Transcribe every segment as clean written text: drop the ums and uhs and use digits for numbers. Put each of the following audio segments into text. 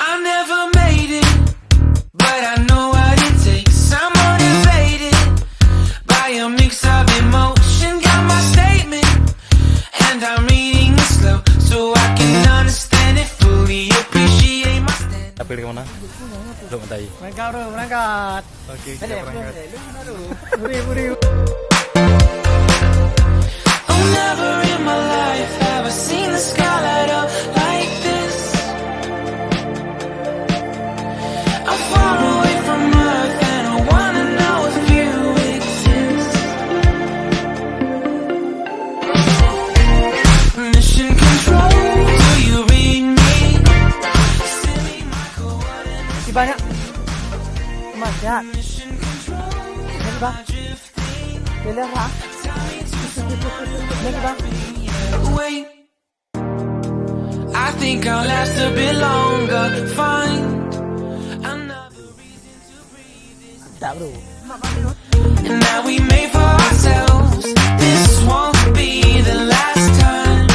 I never made it, but I know what it takes. I'm motivated by a mix of emotion. Got my statement, and I'm reading it slow so I can understand it fully. Appreciate my stand. Tapi ke mana? Lhok tadi. Berangkat bro, berangkat. Okey, Ada kita berangkat. Buri. Oh, never in my life have I seen the sky light up like this. I'm far away from Earth and I wanna know if you exist. Mission control, do you read me? Send me my coordinates. Masih banyak. Banyak. Mission control, am I drifting? Lihat ha. Lagi bang. Wait, I think I'll last a bit longer. Find another reason to breathe this. Tak bro. And now we made for ourselves. This won't be the last time.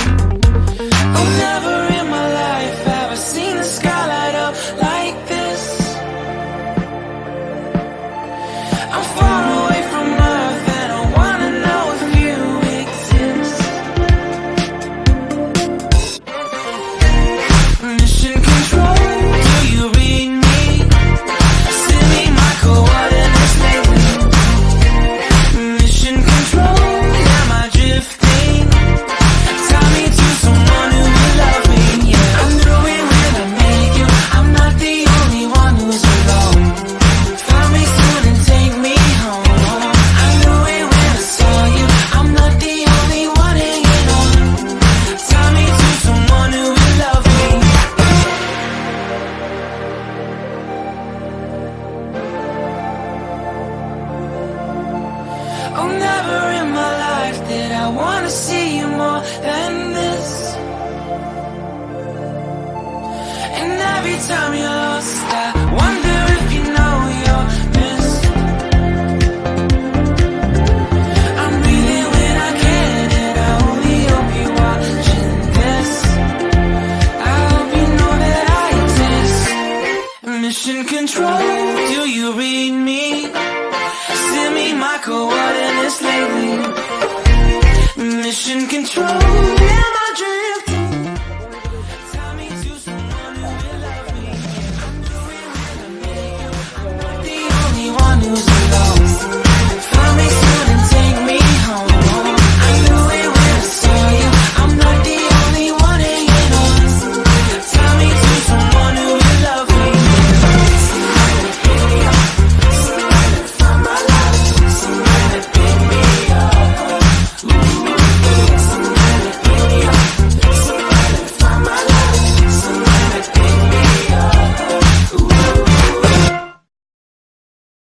Oh, never in my life have I seen the sky light up like this. I'm far away from Earth and I wanna know if you exist. Mission control, do you read me? Send me my coordinates lately. Mission control, am I drifting? Tie me to someone who will love me, yeah. I knew it when I met you, I'm not the only one who's alone. Find me soon and take me home. I knew it when I saw you, I'm not the only one hanging on. Tie me to someone who will love me. Oh, never in my life did I wanna see you more than this. And every time you're lost, I wonder if you know you're missed. I'm breathing when I can, and I only hope you're watching this. I hope you know that I exist. Mission control, do you read me? Send me my coordinates lately. Mission control, am I drifting? Tie me to someone who will love me. I knew it when I met you, I'm not the only one who's